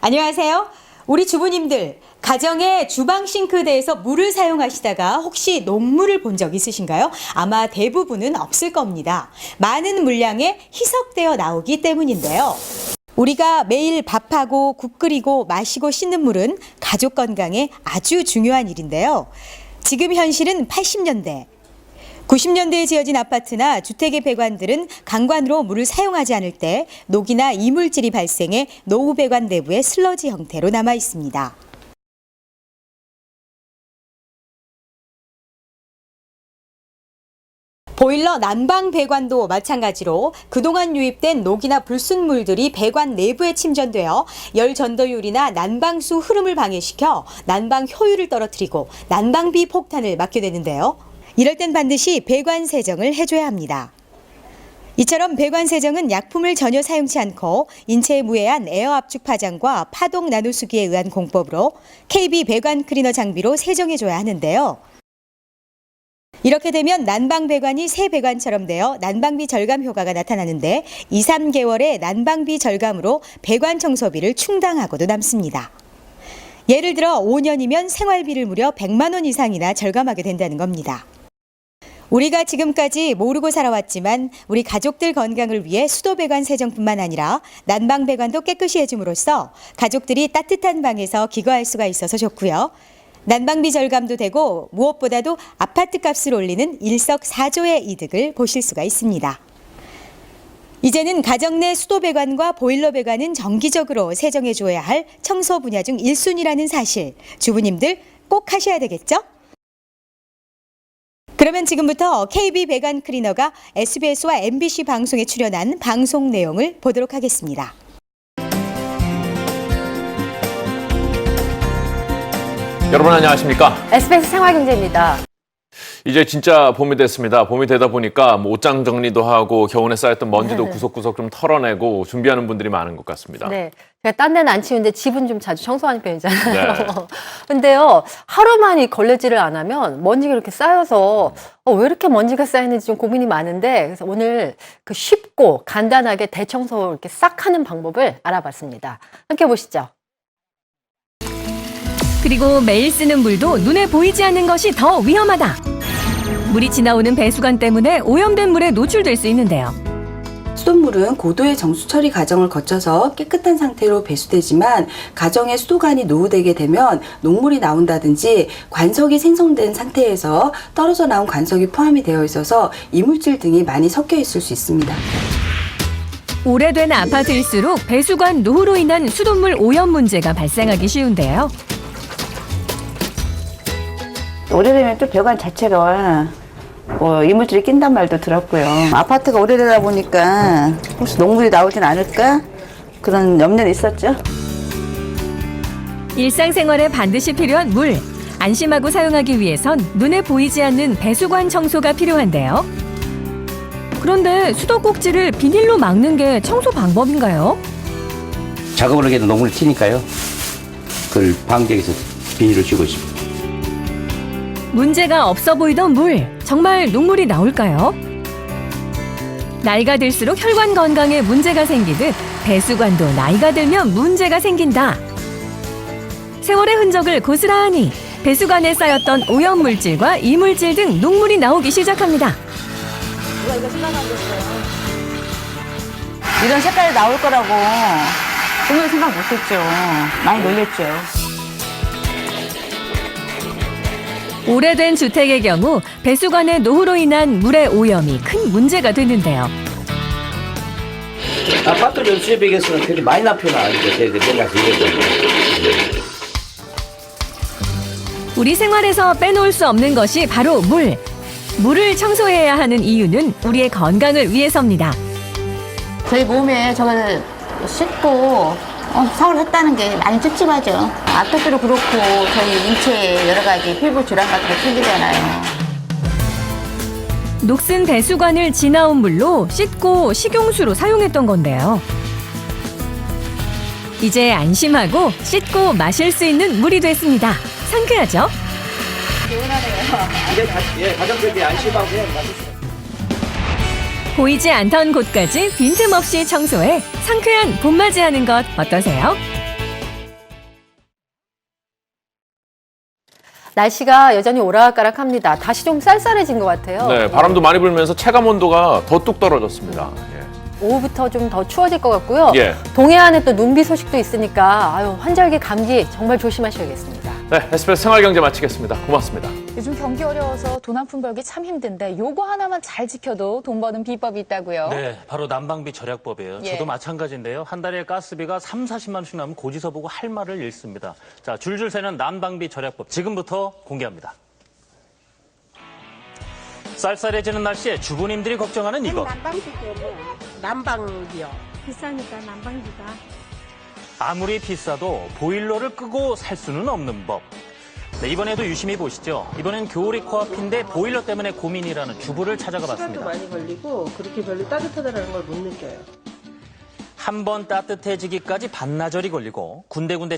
안녕하세요. 우리 주부님들, 가정의 주방 싱크대에서 물을 사용하시다가 혹시 녹물을 본 적 있으신가요? 아마 대부분은 없을 겁니다. 많은 물량에 희석되어 나오기 때문인데요. 우리가 매일 밥하고 국 끓이고 마시고 씻는 물은 가족 건강에 아주 중요한 일인데요. 지금 현실은 80년대. 90년대에 지어진 아파트나 주택의 배관들은 강관으로 물을 사용하지 않을 때 녹이나 이물질이 발생해 노후 배관 내부에 슬러지 형태로 남아 있습니다. 보일러 난방 배관도 마찬가지로 그동안 유입된 녹이나 불순물들이 배관 내부에 침전되어 열 전도율이나 난방수 흐름을 방해시켜 난방 효율을 떨어뜨리고 난방비 폭탄을 맞게 되는데요. 이럴 땐 반드시 배관 세정을 해줘야 합니다. 이처럼 배관 세정은 약품을 전혀 사용치 않고 인체에 무해한 에어 압축 파장과 파동 나누수기에 의한 공법으로 KB 배관 클리너 장비로 세정해줘야 하는데요. 이렇게 되면 난방 배관이 새 배관처럼 되어 난방비 절감 효과가 나타나는데 2, 3개월의 난방비 절감으로 배관 청소비를 충당하고도 남습니다. 예를 들어 5년이면 생활비를 무려 100만 원 이상이나 절감하게 된다는 겁니다. 우리가 지금까지 모르고 살아왔지만 우리 가족들 건강을 위해 수도 배관 세정뿐만 아니라 난방 배관도 깨끗이 해줌으로써 가족들이 따뜻한 방에서 기거할 수가 있어서 좋고요. 난방비 절감도 되고 무엇보다도 아파트 값을 올리는 일석사조의 이득을 보실 수가 있습니다. 이제는 가정 내 수도 배관과 보일러 배관은 정기적으로 세정해 줘야 할 청소 분야 중 1순위라는 사실, 주부님들 꼭 하셔야 되겠죠? 그러면 지금부터 KB 배관 클리너가 SBS와 MBC 방송에 출연한 방송 내용을 보도록 하겠습니다. 여러분 안녕하십니까? SBS 생활경제입니다. 이제 진짜 봄이 됐습니다. 봄이 되다 보니까 옷장 정리도 하고 겨우내 쌓였던 먼지도 구석구석 좀 털어내고 준비하는 분들이 많은 것 같습니다. 네, 제가 딴 데는 안 치우는데 집은 좀 자주 청소하는 편이잖아요. 네. 근데요, 하루만 이 걸레질을 안 하면 먼지가 이렇게 쌓여서 왜 이렇게 먼지가 쌓이는지 좀 고민이 많은데 그래서 오늘 그 쉽고 간단하게 대청소 이렇게 싹 하는 방법을 알아봤습니다. 함께 보시죠. 그리고 매일 쓰는 물도 눈에 보이지 않는 것이 더 위험하다. 물이 지나오는 배수관 때문에 오염된 물에 노출될 수 있는데요. 수돗물은 고도의 정수 처리 과정을 거쳐서 깨끗한 상태로 배수되지만 가정의 수도관이 노후되게 되면 녹물이 나온다든지 관석이 생성된 상태에서 떨어져 나온 관석이 포함이 되어 있어서 이물질 등이 많이 섞여 있을 수 있습니다. 오래된 아파트일수록 배수관 노후로 인한 수돗물 오염 문제가 발생하기 쉬운데요. 오래되면 또 배관 자체가 이물질이 낀단 말도 들었고요. 아파트가 오래되다 보니까 혹시 녹물이 나오진 않을까? 그런 염려는 있었죠. 일상생활에 반드시 필요한 물. 안심하고 사용하기 위해선 눈에 보이지 않는 배수관 청소가 필요한데요. 그런데 수도꼭지를 비닐로 막는 게 청소 방법인가요? 작업을 하게 되면 녹물이 튀니까요. 그걸 방지하기 위해서 비닐을 씌우고 있습니다. 문제가 없어 보이던 물, 정말 녹물이 나올까요? 나이가 들수록 혈관 건강에 문제가 생기듯 배수관도 나이가 들면 문제가 생긴다. 세월의 흔적을 고스란히 배수관에 쌓였던 오염물질과 이물질 등 녹물이 나오기 시작합니다. 누가 이거 생각하겠어요? 이런 색깔이 나올 거라고 전혀 생각 못했죠. 많이 놀랬죠. 오래된 주택의 경우 배수관의 노후로 인한 물의 오염이 큰 문제가 되는데요. 아파트 연수에 비해서는 되게 많이 나표나 우리 생활에서 빼놓을 수 없는 것이 바로 물. 물을 청소해야 하는 이유는 우리의 건강을 위해서입니다. 저희 몸에 저걸 씻고 샤워를 했다는 게 많이 찝찝하죠. 아토피도 그렇고 저희 인체에 여러 가지 피부 질환 같은 거 생기잖아요. 녹슨 배수관을 지나온 물로 씻고 식용수로 사용했던 건데요. 이제 안심하고 씻고 마실 수 있는 물이 됐습니다. 상쾌하죠? 가정들이 안심하고 보이지 않던 곳까지 빈틈없이 청소해 상쾌한 봄맞이하는 것 어떠세요? 날씨가 여전히 오락가락합니다. 다시 좀 쌀쌀해진 것 같아요. 네, 바람도 많이 불면서 체감 온도가 더 뚝 떨어졌습니다. 예. 오후부터 좀 더 추워질 것 같고요. 예. 동해안에 또 눈비 소식도 있으니까 환절기 감기 정말 조심하셔야겠습니다. 네, SBS 생활경제 마치겠습니다. 고맙습니다. 요즘 경기 어려워서 돈 한 푼 벌기 참 힘든데 요거 하나만 잘 지켜도 돈 버는 비법이 있다고요? 네, 바로 난방비 절약법이에요. 예. 저도 마찬가지인데요. 한 달에 가스비가 40만 원씩 나면 고지서 보고 할 말을 잃습니다. 자, 줄줄 새는 난방비 절약법 지금부터 공개합니다. 쌀쌀해지는 날씨에 주부님들이 걱정하는 이것. 난방비 때문에 난방비요. 비싸니까 난방비가. 아무리 비싸도 보일러를 끄고 살 수는 없는 법. 네, 이번에도 유심히 보시죠. 이번엔 겨울이 코앞인데 보일러 때문에 고민이라는 주부를 찾아가 봤습니다. 시간도 많이 걸리고 그렇게 별로 따뜻하다는 걸 못 느껴요. 한 번 따뜻해지기까지 반나절이 걸리고 군데군데